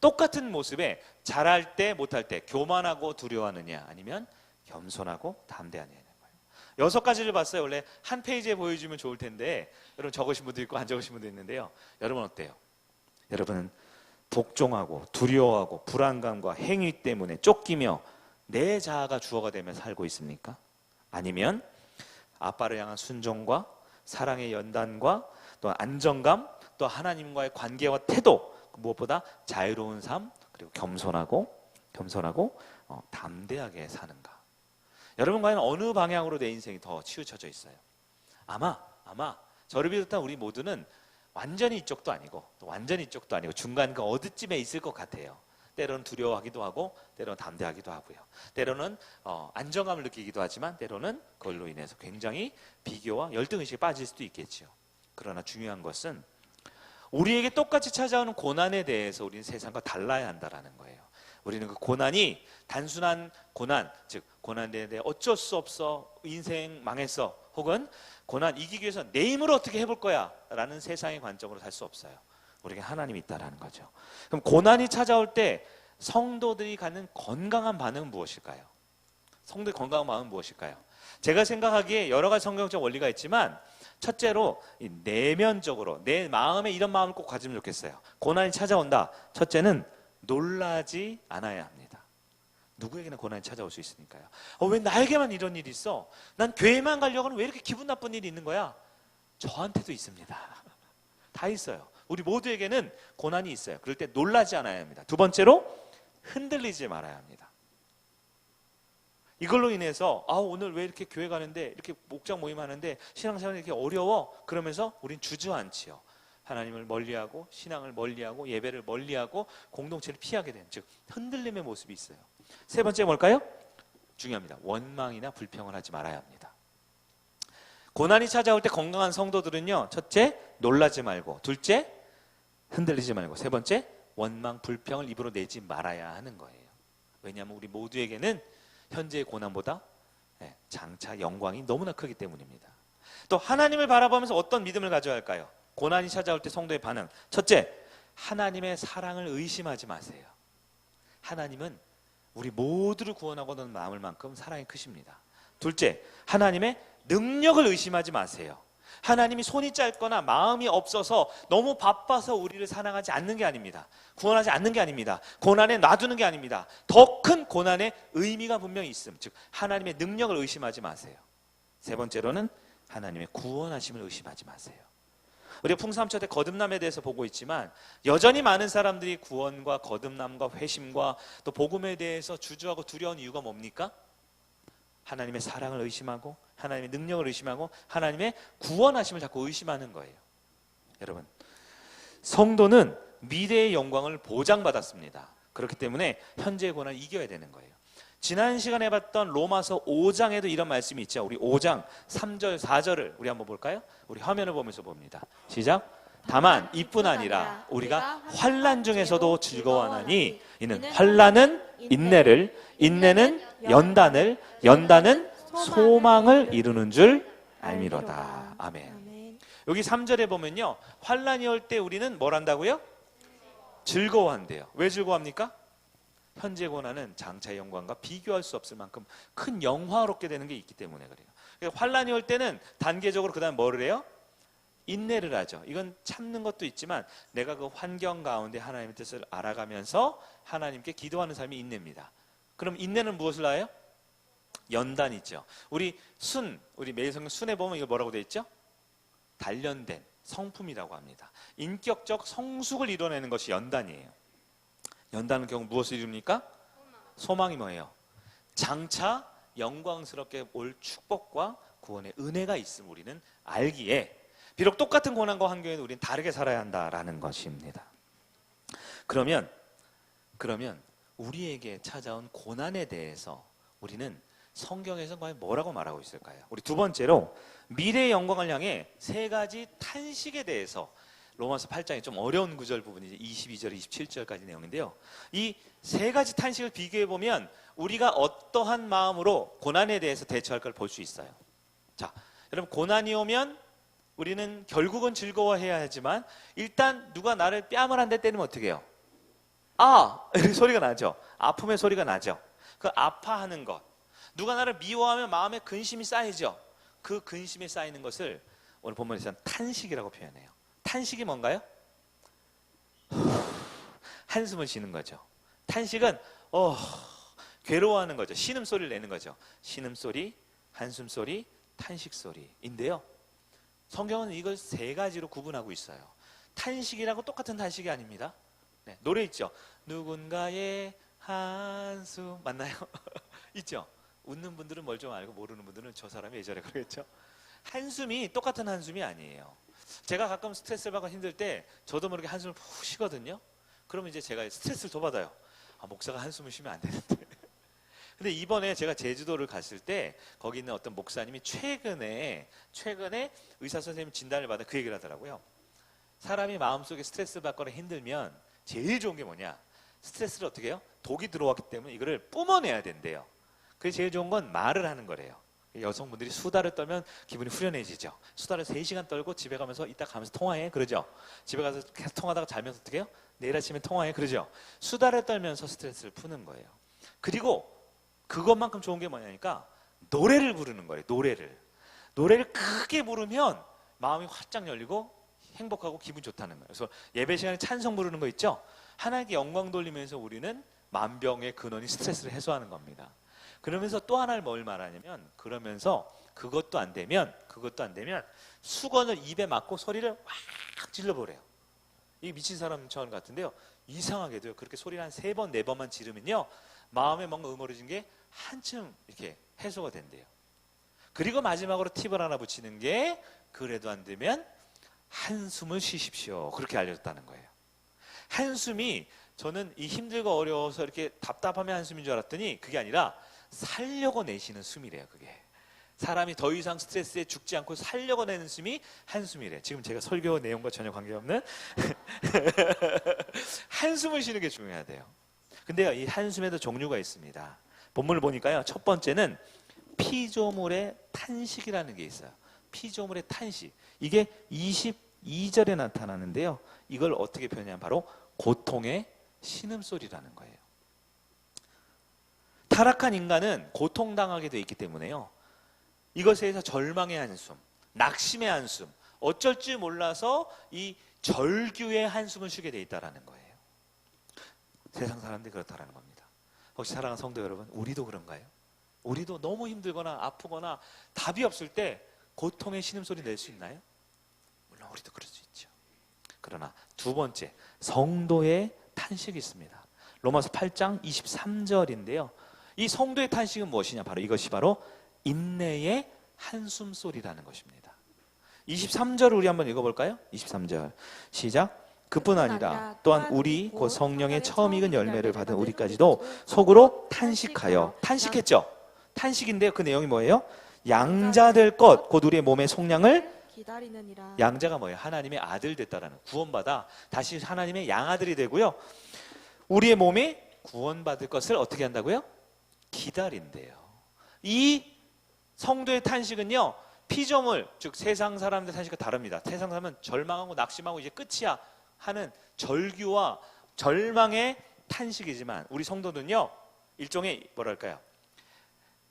똑같은 모습에 잘할 때 못할 때 교만하고 두려워하느냐 아니면 겸손하고 담대하느냐. 6가지를 봤어요. 원래 한 페이지에 보여주면 좋을 텐데 여러분 적으신 분도 있고 안 적으신 분도 있는데요. 여러분 어때요? 여러분은 복종하고 두려워하고 불안감과 행위 때문에 쫓기며 내 자아가 주어가 되며 살고 있습니까? 아니면 아빠를 향한 순종과 사랑의 연단과 또 안정감, 또 하나님과의 관계와 태도, 무엇보다 자유로운 삶, 그리고 겸손하고 담대하게 사는가? 여러분 과연 어느 방향으로 내 인생이 더 치우쳐져 있어요? 아마 저를 비롯한 우리 모두는 완전히 이쪽도 아니고 또 완전히 이쪽도 아니고 중간 그 어디쯤에 있을 것 같아요. 때로는 두려워하기도 하고 때로는 담대하기도 하고요. 때로는 안정감을 느끼기도 하지만 때로는 그걸로 인해서 굉장히 비교와 열등의식에 빠질 수도 있겠죠. 그러나 중요한 것은 우리에게 똑같이 찾아오는 고난에 대해서 우리는 세상과 달라야 한다는 거예요. 우리는 그 고난이 단순한 고난, 즉 고난에 대해 어쩔 수 없어, 인생 망했어, 혹은 고난 이기기 위해서 내 힘으로 어떻게 해볼 거야 라는 세상의 관점으로 살 수 없어요. 우리에게 하나님이 있다는 거죠. 그럼 고난이 찾아올 때 성도들이 갖는 건강한 반응은 무엇일까요? 성도의 건강한 마음은 무엇일까요? 제가 생각하기에 여러 가지 성경적 원리가 있지만 첫째로 내면적으로 내 마음에 이런 마음을 꼭 가지면 좋겠어요. 고난이 찾아온다. 첫째는 놀라지 않아야 합니다. 누구에게나 고난이 찾아올 수 있으니까요. 왜 나에게만 이런 일이 있어? 난 교회만 가려고 하는 왜 이렇게 기분 나쁜 일이 있는 거야? 저한테도 있습니다. 다 있어요. 우리 모두에게는 고난이 있어요. 그럴 때 놀라지 않아야 합니다. 두 번째로 흔들리지 말아야 합니다. 이걸로 인해서 오늘 왜 이렇게 교회 가는데 이렇게 목장 모임 하는데 신앙생활이 이렇게 어려워? 그러면서 우린 주저앉지요. 하나님을 멀리하고 신앙을 멀리하고 예배를 멀리하고 공동체를 피하게 되는, 즉 흔들림의 모습이 있어요. 세 번째 뭘까요? 중요합니다. 원망이나 불평을 하지 말아야 합니다. 고난이 찾아올 때 건강한 성도들은요, 첫째 놀라지 말고, 둘째 흔들리지 말고, 세 번째 원망 불평을 입으로 내지 말아야 하는 거예요. 왜냐하면 우리 모두에게는 현재의 고난보다 장차 영광이 너무나 크기 때문입니다. 또 하나님을 바라보면서 어떤 믿음을 가져야 할까요? 고난이 찾아올 때 성도의 반응, 첫째, 하나님의 사랑을 의심하지 마세요. 하나님은 우리 모두를 구원하고 는 마음을 만큼 사랑이 크십니다. 둘째, 하나님의 능력을 의심하지 마세요. 하나님이 손이 짧거나 마음이 없어서 너무 바빠서 우리를 사랑하지 않는 게 아닙니다. 구원하지 않는 게 아닙니다. 고난에 놔두는 게 아닙니다. 더 큰 고난의 의미가 분명히 있음, 즉 하나님의 능력을 의심하지 마세요. 세 번째로는 하나님의 구원하심을 의심하지 마세요. 우리가 풍삼초 때 거듭남에 대해서 보고 있지만 여전히 많은 사람들이 구원과 거듭남과 회심과 또 복음에 대해서 주저하고 두려운 이유가 뭡니까? 하나님의 사랑을 의심하고 하나님의 능력을 의심하고 하나님의 구원하심을 자꾸 의심하는 거예요. 여러분, 성도는 미래의 영광을 보장받았습니다. 그렇기 때문에 현재의 고난을 이겨야 되는 거예요. 지난 시간에 봤던 로마서 5장에도 이런 말씀이 있죠. 우리 5장 3절 4절을 우리 한번 볼까요? 우리 화면을 보면서 봅니다. 시작. 다만 이뿐 아니라 우리가 환난 중에서도 즐거워하나니 이는 환난은 인내를, 인내는 연단을, 연단은 소망을 이루는 줄 알미로다. 아멘. 여기 3절에 보면요, 환난이 올 때 우리는 뭘 한다고요? 즐거워한대요. 왜 즐거워합니까? 현재 고난은 장차의 영광과 비교할 수 없을 만큼 큰 영화롭게 되는 게 있기 때문에 그래요. 그러니까 환난이 올 때는 단계적으로 그 다음에 뭐를 해요? 인내를 하죠. 이건 참는 것도 있지만 내가 그 환경 가운데 하나님의 뜻을 알아가면서 하나님께 기도하는 삶이 인내입니다. 그럼 인내는 무엇을 낳아요? 연단이죠. 우리 매일 성경 순에 보면 이거 뭐라고 되어 있죠? 단련된 성품이라고 합니다. 인격적 성숙을 이뤄내는 것이 연단이에요. 연단은 결국 무엇을 이룹니까? 소망이 뭐예요? 장차 영광스럽게 올 축복과 구원의 은혜가 있음을 우리는 알기에 비록 똑같은 고난과 환경에도 우리는 다르게 살아야 한다라는 것입니다. 그러면 우리에게 찾아온 고난에 대해서 우리는 성경에서 과연 뭐라고 말하고 있을까요? 우리 두 번째로 미래의 영광을 향해 세 가지 탄식에 대해서 로마서 8장에 좀 어려운 구절 부분이 22절, 27절까지 내용인데요. 이 세 가지 탄식을 비교해 보면 우리가 어떠한 마음으로 고난에 대해서 대처할 걸 볼 수 있어요. 자, 여러분 고난이 오면 우리는 결국은 즐거워해야 하지만 일단 누가 나를 뺨을 한 대 때리면 어떻게 해요? 아! 이렇게 소리가 나죠. 아픔의 소리가 나죠. 그 아파하는 것. 누가 나를 미워하면 마음에 근심이 쌓이죠. 그 근심이 쌓이는 것을 오늘 본문에서는 탄식이라고 표현해요. 탄식이 뭔가요? 한숨을 쉬는 거죠. 탄식은 괴로워하는 거죠. 신음소리를 내는 거죠. 신음소리, 한숨소리, 탄식소리인데요. 성경은 이걸 세 가지로 구분하고 있어요. 탄식이라고 똑같은 탄식이 아닙니다. 네, 노래 있죠. 누군가의 한숨 맞나요? 있죠. 웃는 분들은 뭘 좀 알고 모르는 분들은 저 사람이 예전에 그러겠죠. 한숨이 똑같은 한숨이 아니에요. 제가 가끔 스트레스를 받고 힘들 때 저도 모르게 한숨을 푹 쉬거든요. 그러면 이제 제가 스트레스를 더 받아요. 목사가 한숨을 쉬면 안 되는데. 근데 이번에 제가 제주도를 갔을 때 거기 있는 어떤 목사님이 최근에 의사 선생님 진단을 받아 그 얘기를 하더라고요. 사람이 마음속에 스트레스를 받거나 힘들면 제일 좋은 게 뭐냐? 스트레스를 어떻게 해요? 독이 들어왔기 때문에 이거를 뿜어내야 된대요. 그래서 제일 좋은 건 말을 하는 거래요. 여성분들이 수다를 떨면 기분이 후련해지죠. 수다를 3시간 떨고 집에 가면서 이따 가면서 통화해 그러죠. 집에 가서 계속 통화하다가 자면서 어떻게 해요? 내일 아침에 통화해 그러죠. 수다를 떨면서 스트레스를 푸는 거예요. 그리고 그것만큼 좋은 게 뭐냐니까 노래를 부르는 거예요. 노래를 크게 부르면 마음이 활짝 열리고 행복하고 기분 좋다는 거예요. 그래서 예배 시간에 찬송 부르는 거 있죠. 하나님께 영광 돌리면서 우리는 만병의 근원인 스트레스를 해소하는 겁니다. 그러면서 또 하나를 뭘 말하냐면 그러면서 그것도 안 되면 수건을 입에 맞고 소리를 확 질러버려요. 이게 미친 사람처럼 같은데요. 이상하게도요. 그렇게 소리를 한 3번, 4번만 지르면요. 마음에 뭔가 음울해진 게 한층 이렇게 해소가 된대요. 그리고 마지막으로 팁을 하나 붙이는 게 그래도 안 되면 한숨을 쉬십시오. 그렇게 알려줬다는 거예요. 한숨이 저는 이 힘들고 어려워서 이렇게 답답하면 한숨인 줄 알았더니 그게 아니라 살려고 내쉬는 숨이래요. 그게 사람이 더 이상 스트레스에 죽지 않고 살려고 내는 숨이 한숨이래. 지금 제가 설교 내용과 전혀 관계없는 한숨을 쉬는 게 중요하대요. 근데요, 이 한숨에도 종류가 있습니다. 본문을 보니까요, 첫 번째는 피조물의 탄식이라는 게 있어요. 피조물의 탄식. 이게 22절에 나타나는데요. 이걸 어떻게 표현하냐면 바로 고통의 신음소리라는 거예요. 타락한 인간은 고통당하게 돼 있기 때문에요. 이것에 대해서 절망의 한숨, 낙심의 한숨, 어쩔 줄 몰라서 이 절규의 한숨을 쉬게 돼 있다는 거예요. 세상 사람들이 그렇다는 겁니다. 혹시 사랑하는 성도 여러분, 우리도 그런가요? 우리도 너무 힘들거나 아프거나 답이 없을 때 고통의 신음소리 낼 수 있나요? 물론 우리도 그럴 수 있죠. 그러나 두 번째, 성도의 탄식이 있습니다. 로마서 8장 23절인데요. 이 성도의 탄식은 무엇이냐? 이것이 바로 인내의 한숨소리라는 것입니다. 23절을 우리 한번 읽어볼까요? 23절 시작. 그뿐 아니라 또한 우리 곧 성령의 처음 익은 열매를 받은 우리까지도 속으로 탄식하여 탄식했죠. 탄식인데요. 그 내용이 뭐예요? 양자될 것 곧 우리의 몸의 속량을 기다리느니라. 양자가 뭐예요? 하나님의 아들 됐다라는, 구원받아 다시 하나님의 양아들이 되고요. 우리의 몸이 구원받을 것을 어떻게 한다고요? 기다린대요. 이 성도의 탄식은요, 피조물, 즉 세상 사람들 탄식과 다릅니다. 세상 사람은 절망하고 낙심하고 이제 끝이야 하는 절규와 절망의 탄식이지만 우리 성도는요, 일종의 뭐랄까요,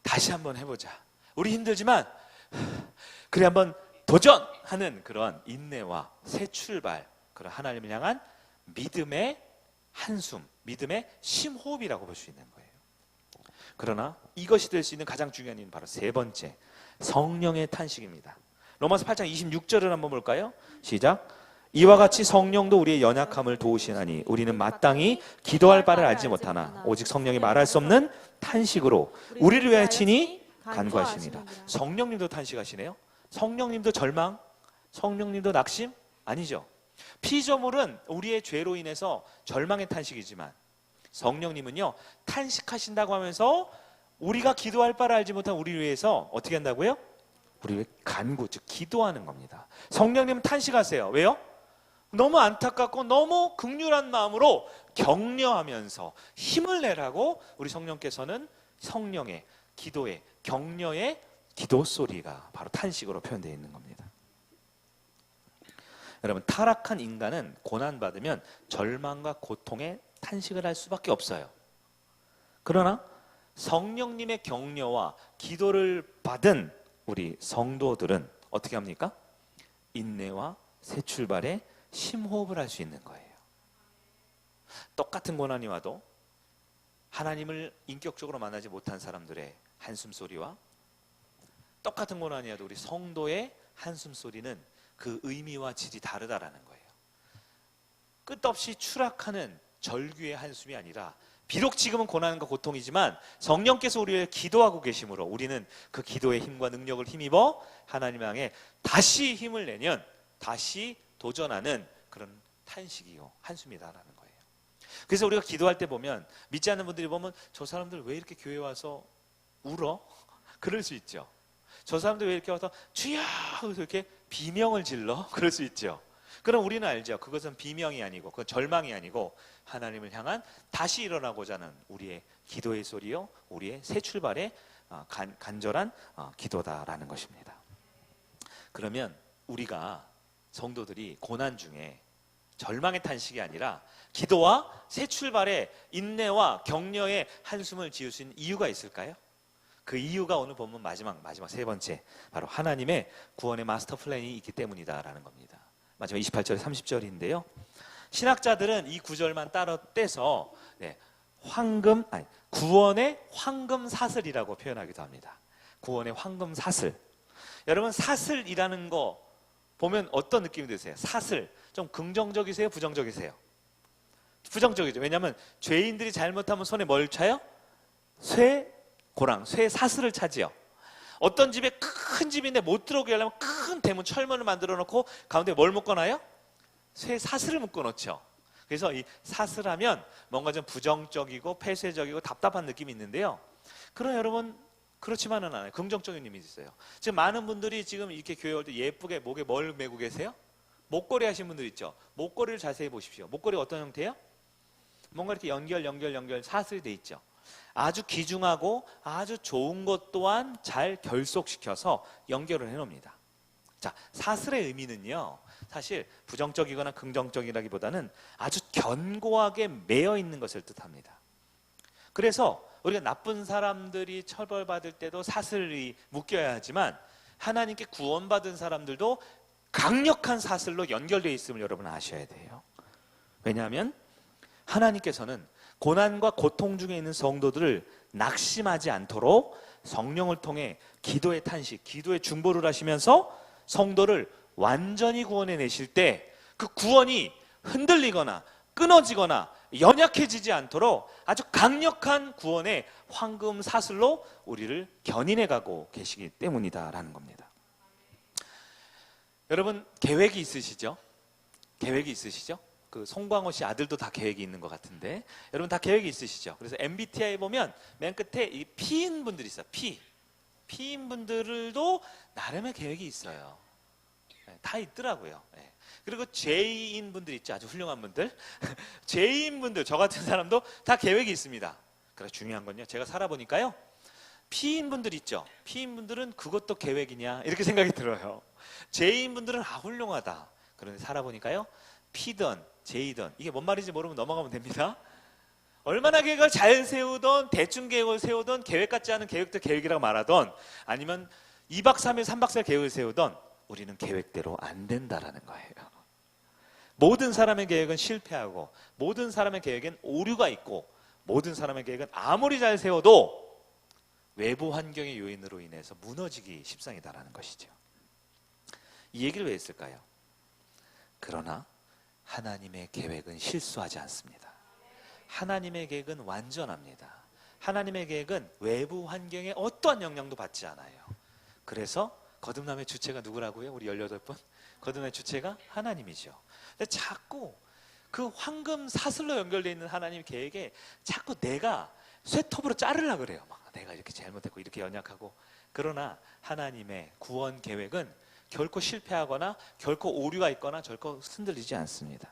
다시 한번 해보자, 우리 힘들지만 그래 한번 도전하는 그런 인내와 새 출발, 그런 하나님을 향한 믿음의 한숨, 믿음의 심호흡이라고 볼 수 있는 거예요. 그러나 이것이 될 수 있는 가장 중요한 이유는 바로 세 번째, 성령의 탄식입니다. 로마서 8장 26절을 한번 볼까요? 시작. 이와 같이 성령도 우리의 연약함을 도우시나니 우리는 마땅히 기도할 바를 알지 못하나 오직 성령이 말할 수 없는 탄식으로 우리를 위하여 친히 간구하십니다. 성령님도 탄식하시네요. 성령님도 절망, 성령님도 낙심? 아니죠. 피조물은 우리의 죄로 인해서 절망의 탄식이지만 성령님은요, 탄식하신다고 하면서 우리가 기도할 바를 알지 못한 우리를 위해서 어떻게 한다고요? 우리를 간구, 즉 기도하는 겁니다. 성령님은 탄식하세요. 왜요? 너무 안타깝고 너무 극률한 마음으로 격려하면서 힘을 내라고 우리 성령께서는 성령의 기도의 격려의 기도 소리가 바로 탄식으로 표현되어 있는 겁니다. 여러분, 타락한 인간은 고난받으면 절망과 고통에 탄식을 할 수밖에 없어요. 그러나 성령님의 격려와 기도를 받은 우리 성도들은 어떻게 합니까? 인내와 새 출발에 심호흡을 할 수 있는 거예요. 똑같은 고난이 와도 하나님을 인격적으로 만나지 못한 사람들의 한숨소리와 똑같은 고난이 와도 우리 성도의 한숨소리는 그 의미와 질이 다르다라는 거예요. 끝없이 추락하는 절규의 한숨이 아니라 비록 지금은 고난과 고통이지만 성령께서 우리를 기도하고 계심으로 우리는 그 기도의 힘과 능력을 힘입어 하나님 향해 다시 힘을 내면 다시 도전하는 그런 탄식이요 한숨이다라는 거예요. 그래서 우리가 기도할 때 보면 믿지 않는 분들이 보면 저 사람들 왜 이렇게 교회 와서 울어? 그럴 수 있죠. 저 사람들 왜 이렇게 와서 주야 하면서 이렇게 비명을 질러? 그럴 수 있죠. 그럼 우리는 알죠. 그것은 비명이 아니고 그건 절망이 아니고 하나님을 향한 다시 일어나고자 하는 우리의 기도의 소리요, 우리의 새 출발의 간절한 기도다라는 것입니다. 그러면 우리가 성도들이 고난 중에 절망의 탄식이 아니라 기도와 새 출발의 인내와 격려의 한숨을 지을 수 있는 이유가 있을까요? 그 이유가 오늘 본문 마지막 세 번째, 바로 하나님의 구원의 마스터 플랜이 있기 때문이다라는 겁니다. 마지막 28절 30절인데요. 신학자들은 이 구절만 따로 떼서 구원의 황금 사슬이라고 표현하기도 합니다. 구원의 황금 사슬. 여러분, 사슬이라는 거 보면 어떤 느낌이 드세요? 사슬. 좀 긍정적이세요? 부정적이세요? 부정적이죠. 왜냐하면 죄인들이 잘못하면 손에 뭘 차요? 쇠고랑, 쇠 사슬을 차지요. 어떤 집에 큰 집인데 못 들어오게 하려면 큰 대문 철문을 만들어 놓고 가운데 뭘 묶어놔요? 쇠 사슬을 묶어 놓죠. 그래서 이 사슬하면 뭔가 좀 부정적이고 폐쇄적이고 답답한 느낌이 있는데요. 그럼 여러분, 그렇지만은 않아요. 긍정적인 의미도 있어요. 지금 많은 분들이 지금 이렇게 교회 올 때 예쁘게 목에 뭘 메고 계세요? 목걸이 하신 분들 있죠. 목걸이를 자세히 보십시오. 목걸이가 어떤 형태예요? 뭔가 이렇게 연결 사슬이 돼 있죠. 아주 귀중하고 아주 좋은 것 또한 잘 결속시켜서 연결을 해놓습니다. 자, 사슬의 의미는요, 사실 부정적이거나 긍정적이라기보다는 아주 견고하게 매여 있는 것을 뜻합니다. 그래서 우리가 나쁜 사람들이 처벌받을 때도 사슬이 묶여야 하지만 하나님께 구원받은 사람들도 강력한 사슬로 연결되어 있음을 여러분 아셔야 돼요. 왜냐하면 하나님께서는 고난과 고통 중에 있는 성도들을 낙심하지 않도록 성령을 통해 기도의 탄식, 기도의 중보를 하시면서 성도를 완전히 구원해 내실 때 그 구원이 흔들리거나 끊어지거나 연약해지지 않도록 아주 강력한 구원의 황금 사슬로 우리를 견인해 가고 계시기 때문이다라는 겁니다. 여러분, 계획이 있으시죠? 계획이 있으시죠? 그 송광호 씨 아들도 다 계획이 있는 것 같은데 여러분 다 계획이 있으시죠? 그래서 MBTI 보면 맨 끝에 이 P인 분들이 있어요. P인 분들도 나름의 계획이 있어요. 다 있더라고요. 그리고 J인 분들 있죠. 아주 훌륭한 분들. J인 분들, 저 같은 사람도 다 계획이 있습니다. 그래서 중요한 건요, 제가 살아보니까요, P인분들 있죠. P인분들은 그것도 계획이냐 이렇게 생각이 들어요. J인분들은 훌륭하다. 그런데 살아보니까요, P든 J든 이게 뭔 말인지 모르면 넘어가면 됩니다. 얼마나 계획을 잘 세우던, 대충 계획을 세우던, 계획 같지 않은 계획도 계획이라고 말하던, 아니면 2박 3일 3박 4일 계획을 세우던, 우리는 계획대로 안 된다라는 거예요. 모든 사람의 계획은 실패하고, 모든 사람의 계획엔 오류가 있고, 모든 사람의 계획은 아무리 잘 세워도 외부 환경의 요인으로 인해서 무너지기 십상이다라는 것이죠. 이 얘기를 왜 했을까요? 그러나 하나님의 계획은 실수하지 않습니다. 하나님의 계획은 완전합니다. 하나님의 계획은 외부 환경에 어떠한 영향도 받지 않아요. 그래서 거듭남의 주체가 누구라고요? 우리 18분? 거듭남의 주체가 하나님이죠. 근데 자꾸 그 황금 사슬로 연결되어 있는 하나님 계획에 자꾸 내가 쇠톱으로 자르려고 그래요. 막 내가 이렇게 잘못했고 이렇게 연약하고. 그러나 하나님의 구원 계획은 결코 실패하거나 결코 오류가 있거나 결코 흔들리지 않습니다.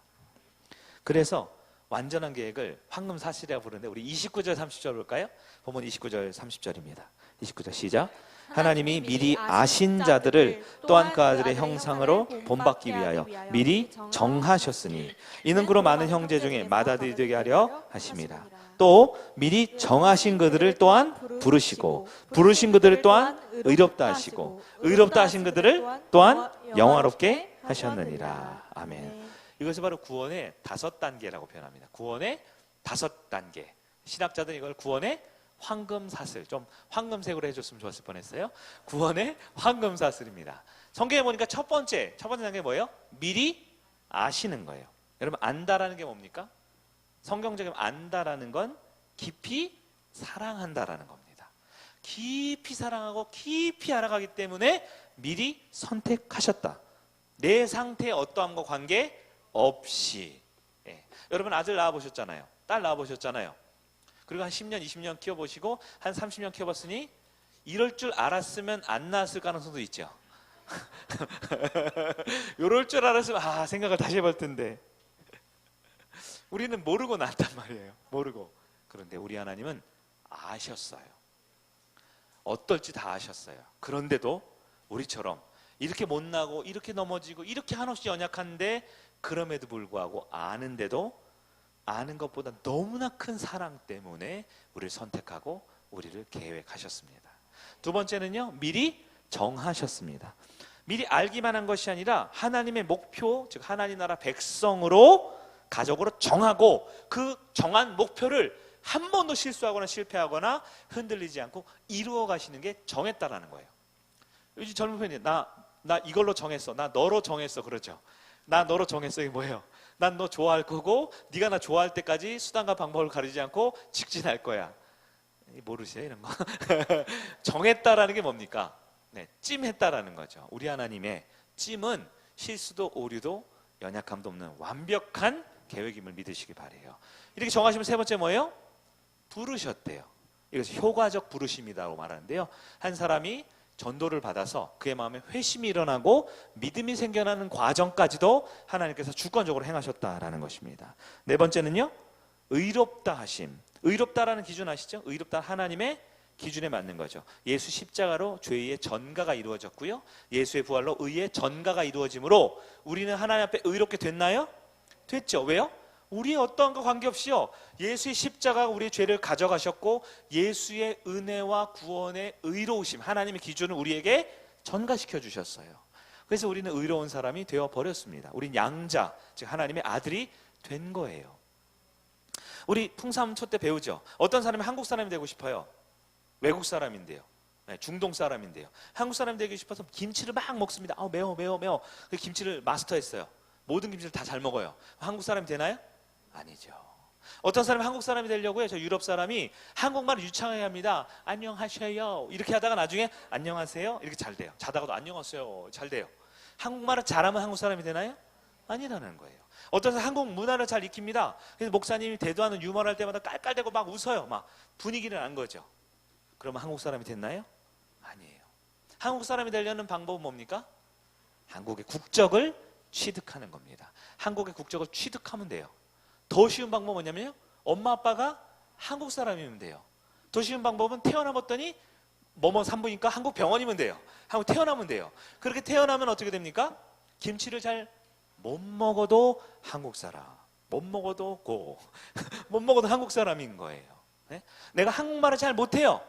그래서 완전한 계획을 황금 사슬이라고 부르는데, 우리 29절 30절 볼까요? 본문 29절 30절입니다. 29절 시작. 하나님이 미리 아신 자들을 또한 그 아들의 형상으로 본받기 위하여 미리 정하셨으니 이는 그로 많은 형제 중에 맏아들이 되게 하려 하심이라. 또 미리 정하신 그들을 또한 부르시고 부르신 그들을 또한 의롭다 하시고 의롭다 하신 그들을 또한 영화롭게 하셨느니라. 아멘. 이것이 바로 구원의 5단계라고 표현합니다. 구원의 5단계. 신학자들은 이걸 구원의 황금사슬, 좀 황금색으로 해줬으면 좋았을 뻔했어요. 구원의 황금사슬입니다. 성경에 보니까 첫 번째 단계 뭐예요? 미리 아시는 거예요. 여러분, 안다라는 게 뭡니까? 성경적인 안다라는 건 깊이 사랑한다라는 겁니다. 깊이 사랑하고 깊이 알아가기 때문에 미리 선택하셨다. 내 상태에 어떠함과 관계 없이. 예. 여러분, 아들 낳아보셨잖아요. 딸 낳아보셨잖아요. 그리고 한 10년, 20년 키워보시고 한 30년 키워봤으니 이럴 줄 알았으면 안 낳았을 가능성도 있죠. 이럴 줄 알았으면 생각을 다시 해볼 텐데. 우리는 모르고 낳았단 말이에요. 모르고. 그런데 우리 하나님은 아셨어요. 어떨지 다 아셨어요. 그런데도 우리처럼 이렇게 못나고 이렇게 넘어지고 이렇게 한없이 연약한데, 그럼에도 불구하고 아는데도 아는 것보다 너무나 큰 사랑 때문에 우리를 선택하고 우리를 계획하셨습니다. 두 번째는요, 미리 정하셨습니다. 미리 알기만 한 것이 아니라 하나님의 목표, 즉 하나님 나라 백성으로 가족으로 정하고 그 정한 목표를 한 번도 실수하거나 실패하거나 흔들리지 않고 이루어 가시는 게 정했다라는 거예요. 요즘 젊은 편이 나 이걸로 정했어, 나 너로 정했어, 그러죠. 나 너로 정했어. 이게 뭐예요? 난 너 좋아할 거고 네가 나 좋아할 때까지 수단과 방법을 가리지 않고 직진할 거야. 모르세요 이런 거? 정했다라는 게 뭡니까? 네, 찜했다라는 거죠. 우리 하나님의 찜은 실수도 오류도 연약함도 없는 완벽한 계획임을 믿으시기 바래요. 이렇게 정하시면 세 번째 뭐예요? 부르셨대요. 이것이 효과적 부르심이라고 말하는데요. 한 사람이 전도를 받아서 그의 마음에 회심이 일어나고 믿음이 생겨나는 과정까지도 하나님께서 주권적으로 행하셨다라는 것입니다. 네 번째는요, 의롭다 하심. 의롭다라는 기준 아시죠? 의롭다 하나님의 기준에 맞는 거죠. 예수 십자가로 죄의 전가가 이루어졌고요, 예수의 부활로 의의 전가가 이루어지므로 우리는 하나님 앞에 의롭게 됐나요? 됐죠. 왜요? 우리의 어떠한과 관계없이요, 예수의 십자가가 우리의 죄를 가져가셨고 예수의 은혜와 구원의 의로우심, 하나님의 기준을 우리에게 전가시켜 주셨어요. 그래서 우리는 의로운 사람이 되어 버렸습니다. 우린 양자, 즉 하나님의 아들이 된 거예요. 우리 풍삼초 때 배우죠. 어떤 사람이 한국 사람이 되고 싶어요. 외국 사람인데요, 중동 사람인데요, 한국 사람이 되고 싶어서 김치를 막 먹습니다. 매워. 그 김치를 마스터했어요. 모든 김치를 다 잘 먹어요. 한국 사람이 되나요? 아니죠. 어떤 사람이 한국 사람이 되려고요, 저 유럽 사람이 한국말을 유창하게 합니다. 안녕하세요 이렇게 하다가 나중에 안녕하세요 이렇게 잘 돼요. 자다가도 안녕하세요 잘 돼요. 한국말을 잘하면 한국 사람이 되나요? 아니라는 거예요. 어떤 사람 한국 문화를 잘 익힙니다. 그래서 목사님이 대도하는 유머를 할 때마다 깔깔대고 막 웃어요. 막 분위기를 안 거죠. 그러면 한국 사람이 됐나요? 아니에요. 한국 사람이 되려는 방법은 뭡니까? 한국의 국적을 취득하는 겁니다. 한국의 국적을 취득하면 돼요. 더 쉬운 방법은 뭐냐면요, 엄마 아빠가 한국 사람이면 돼요. 더 쉬운 방법은 태어나봤더니 뭐뭐 산부인과 한국 병원이면 돼요. 한국 태어나면 돼요. 그렇게 태어나면 어떻게 됩니까? 김치를 잘 못 먹어도 한국 사람, 못 먹어도 못 먹어도 한국 사람인 거예요. 네? 내가 한국말을 잘 못해요.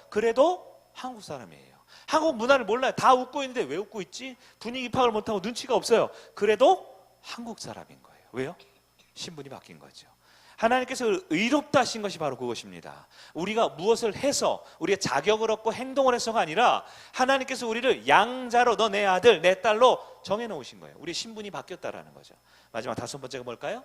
그래도 한국 사람이에요. 한국 문화를 몰라요. 다 웃고 있는데 왜 웃고 있지? 분위기 파악을 못하고 눈치가 없어요. 그래도 한국 사람인 거예요. 왜요? 신분이 바뀐 거죠. 하나님께서 의롭다 하신 것이 바로 그것입니다. 우리가 무엇을 해서 우리가 자격을 얻고 행동을 해서가 아니라 하나님께서 우리를 양자로 너 내 아들 내 딸로 정해놓으신 거예요. 우리의 신분이 바뀌었다라는 거죠. 마지막 5번째가 뭘까요?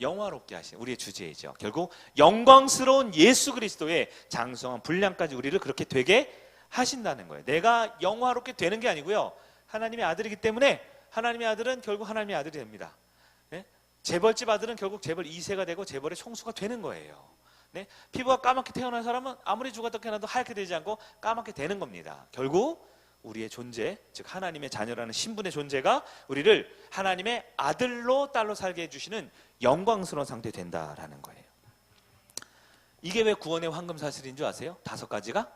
영화롭게 하신 우리의 주제이죠. 결국 영광스러운 예수 그리스도의 장성한 분량까지 우리를 그렇게 되게 하신다는 거예요. 내가 영화롭게 되는 게 아니고요, 하나님의 아들이기 때문에 하나님의 아들은 결국 하나님의 아들이 됩니다. 네? 재벌집 아들은 결국 재벌 2세가 되고 재벌의 총수가 되는 거예요. 네? 피부가 까맣게 태어난 사람은 아무리 죽었다 깨어나도 하얗게 되지 않고 까맣게 되는 겁니다. 결국 우리의 존재, 즉 하나님의 자녀라는 신분의 존재가 우리를 하나님의 아들로 딸로 살게 해주시는 영광스러운 상태 된다라는 거예요. 이게 왜 구원의 황금사슬인 줄 아세요? 5가지가?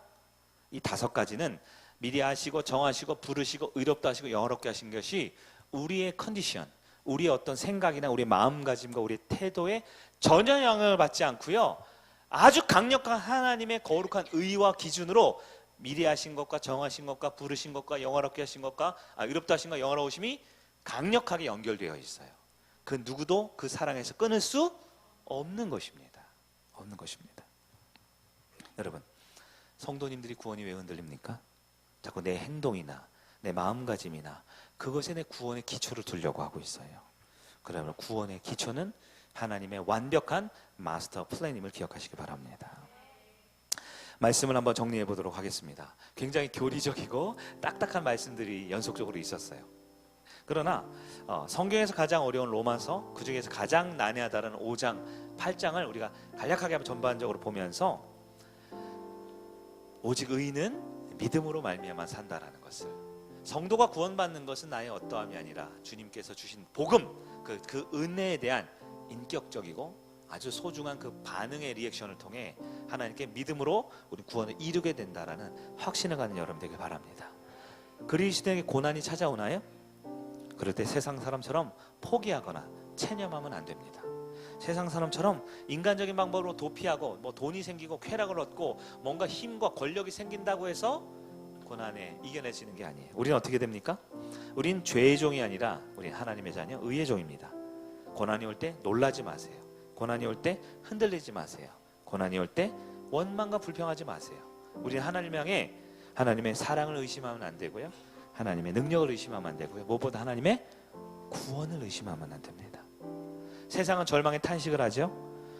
이 5가지는 미리 아시고 정하시고 부르시고 의롭다 하시고 영화롭게 하신 것이 우리의 컨디션, 우리의 어떤 생각이나 우리의 마음가짐과 우리의 태도에 전혀 영향을 받지 않고요, 아주 강력한 하나님의 거룩한 의와 기준으로 미리 하신 것과 정하신 것과 부르신 것과 영화롭게 하신 것과 의롭다 하신 것과 영화로우심이 강력하게 연결되어 있어요. 그 누구도 그 사랑에서 끊을 수 없는 것입니다. 없는 것입니다. 여러분, 성도님들이 구원이 왜 흔들립니까? 자꾸 내 행동이나 내 마음가짐이나 그것에 내 구원의 기초를 두려고 하고 있어요. 그러면 구원의 기초는 하나님의 완벽한 마스터 플랜임을 기억하시기 바랍니다. 말씀을 한번 정리해 보도록 하겠습니다. 굉장히 교리적이고 딱딱한 말씀들이 연속적으로 있었어요. 그러나 성경에서 가장 어려운 로마서, 그 중에서 가장 난해하다는 5장, 8장을 우리가 간략하게 한번 전반적으로 보면서 오직 의인은 믿음으로 말미암아 산다라는 것을, 성도가 구원받는 것은 나의 어떠함이 아니라 주님께서 주신 복음, 그 은혜에 대한 인격적이고 아주 소중한 그 반응의 리액션을 통해 하나님께 믿음으로 우리 구원을 이루게 된다라는 확신을 갖는 여러분 되길 바랍니다. 그리스도에게 고난이 찾아오나요? 그럴 때 세상 사람처럼 포기하거나 체념하면 안 됩니다. 세상 사람처럼 인간적인 방법으로 도피하고 돈이 생기고 쾌락을 얻고 뭔가 힘과 권력이 생긴다고 해서 고난에 이겨내지는 게 아니에요. 우리는 어떻게 됩니까? 우린 죄의 종이 아니라 우린 하나님의 자녀, 의의 종입니다. 고난이 올 때 놀라지 마세요. 고난이 올 때 흔들리지 마세요. 고난이 올 때 원망과 불평하지 마세요. 우리는 하나님 향해 하나님의 사랑을 의심하면 안 되고요, 하나님의 능력을 의심하면 안 되고요, 무엇보다 하나님의 구원을 의심하면 안 됩니다. 세상은 절망의 탄식을 하죠.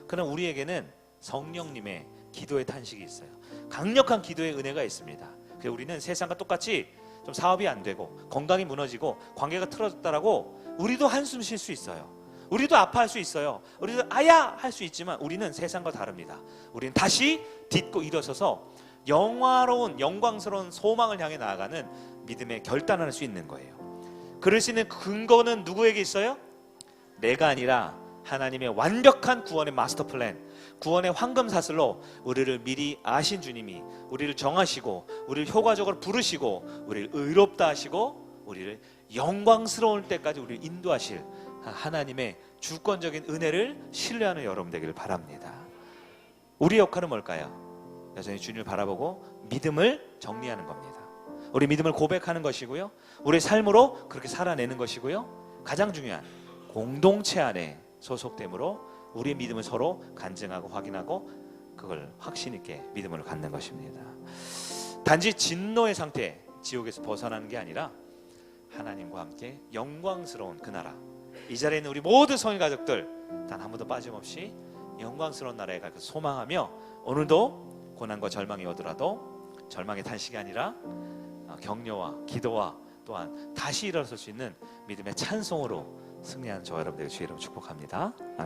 그러나 우리에게는 성령님의 기도의 탄식이 있어요. 강력한 기도의 은혜가 있습니다. 그래서 우리는 세상과 똑같이 좀 사업이 안 되고 건강이 무너지고 관계가 틀어졌다라고 우리도 한숨 쉴 수 있어요. 우리도 아파할 수 있어요. 우리도 아야 할 수 있지만 우리는 세상과 다릅니다. 우리는 다시 딛고 일어서서 영화로운 영광스러운 소망을 향해 나아가는 믿음의 결단을 할 수 있는 거예요. 그럴 수 있는 근거는 누구에게 있어요? 내가 아니라 하나님의 완벽한 구원의 마스터 플랜, 구원의 황금 사슬로 우리를 미리 아신 주님이 우리를 정하시고 우리를 효과적으로 부르시고 우리를 의롭다 하시고 우리를 영광스러울 때까지 우리를 인도하실 하나님의 주권적인 은혜를 신뢰하는 여러분 되기를 바랍니다. 우리 역할은 뭘까요? 여전히 주님을 바라보고 믿음을 정리하는 겁니다. 우리 믿음을 고백하는 것이고요, 우리 삶으로 그렇게 살아내는 것이고요, 가장 중요한 공동체 안에 소속됨으로 우리의 믿음을 서로 간증하고 확인하고 그걸 확신 있게 믿음을 갖는 것입니다. 단지 진노의 상태, 지옥에서 벗어나는 게 아니라 하나님과 함께 영광스러운 그 나라, 이 자리에 있는 우리 모든 성인 가족들 단 한 번도 빠짐없이 영광스러운 나라에 갈 것을 소망하며 오늘도 고난과 절망이 오더라도 절망의 탄식이 아니라 격려와 기도와 또한 다시 일어설 수 있는 믿음의 찬송으로 승리하는 저와 여러분들의 주의 이름 축복합니다. 아멘.